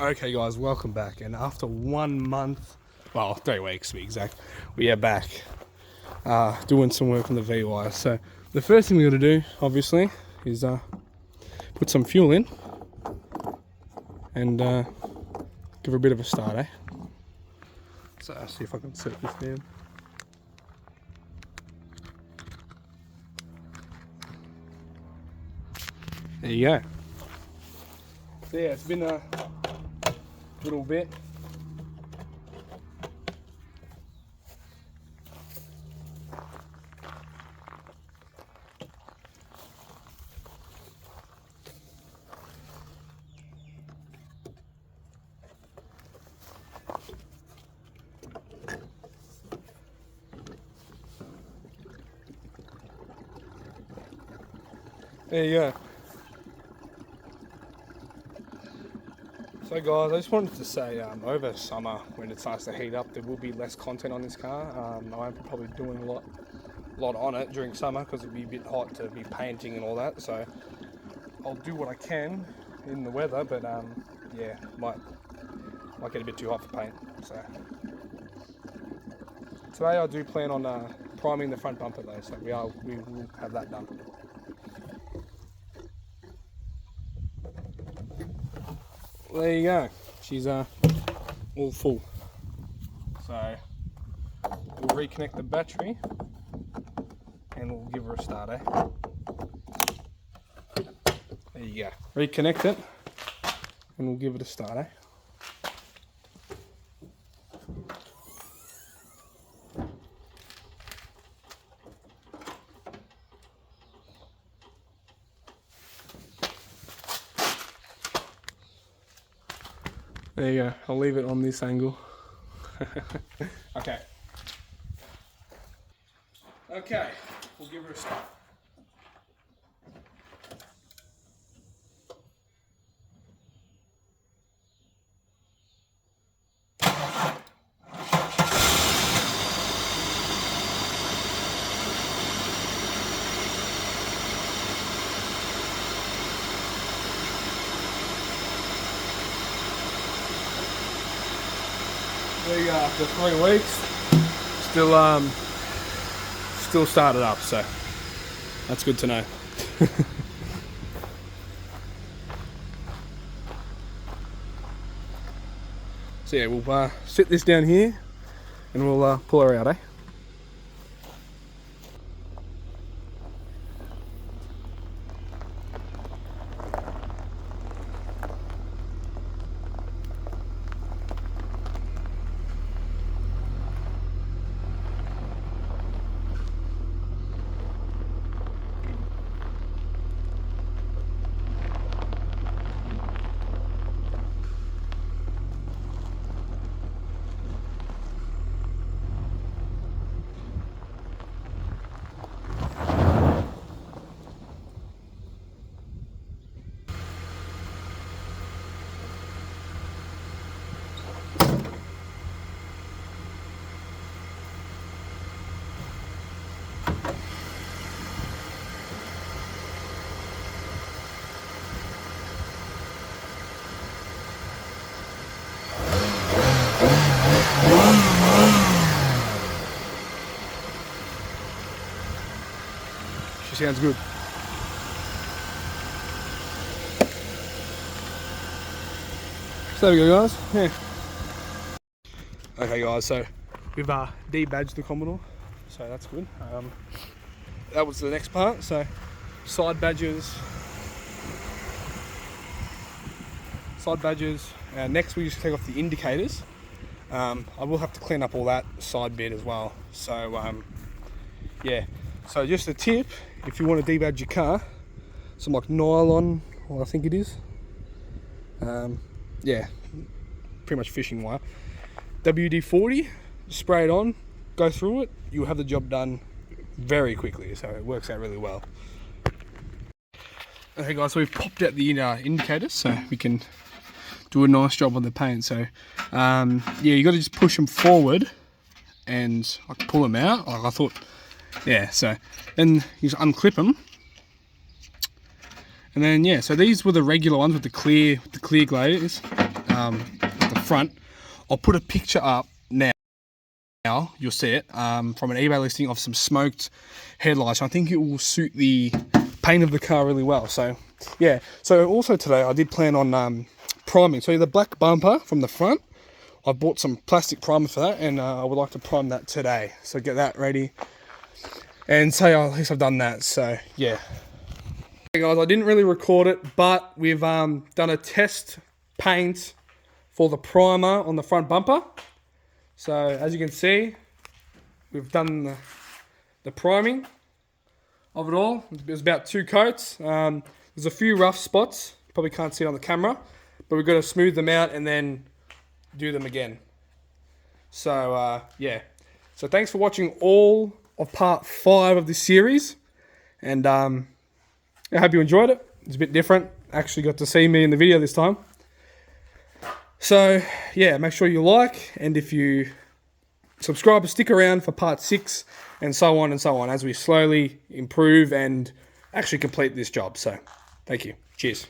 Okay guys, welcome back, and after 1 month, well 3 weeks to be exact, we are back doing some work on the VY. So the first thing we got to do obviously is put some fuel in and give her a bit of a start, eh? So I'll see if I can set this down. There you go. So yeah, it's been a little bit. There you go. So guys, I just wanted to say, over summer when it starts to heat up, there will be less content on this car. I am probably doing a lot on it during summer because it'll be a bit hot to be painting and all that. So I'll do what I can in the weather, but yeah, might get a bit too hot for paint. So today I do plan on priming the front bumper though, so we will have that done. There you go. She's all full. So we'll reconnect the battery and we'll give her a start, eh? There you go. Reconnect it and we'll give it a start, eh? There you go. I'll leave it on this angle. Okay. Okay, we'll give her a start. There you go, after 3 weeks, still started up, so that's good to know. So yeah, we'll sit this down here and we'll pull her out, eh? She sounds good. So there we go, guys. Yeah. Okay, guys. So we've debadged the Commodore, so that's good. That was the next part. So side badges. Next, we just take off the indicators. I will have to clean up all that side bit as well. So yeah. So just a tip, if you want to debadge your car, some like nylon, well, I think it is. Yeah, pretty much fishing wire. WD-40, spray it on, go through it, you'll have the job done very quickly, so it works out really well. Okay guys, so we've popped out the indicators so we can do a nice job on the paint. So yeah, you got to just push them forward and I can pull them out. Like I thought, yeah. So then you just unclip them, and then yeah. So these were the regular ones with the clear glaze. at the front. I'll put a picture up now. You'll see it from an eBay listing of some smoked headlights. I think it will suit the paint of the car really well. So yeah. So also today I did plan on priming. So the black bumper from the front, I bought some plastic primer for that, and I would like to prime that today. So get that ready and say at least I've done that. So yeah. Hey guys, I didn't really record it, but we've done a test paint for the primer on the front bumper. So as you can see, we've done the priming of it all. It was about 2 coats. There's a few rough spots, you probably can't see it on the camera, but we've got to smooth them out and then do them again. So yeah, so thanks for watching all of part 5 of this series, and I hope you enjoyed it. It's a bit different, actually got to see me in the video this time. So yeah, make sure you like, and if you subscribe, stick around for part 6 and so on as we slowly improve and actually complete this job. So thank you. Cheers.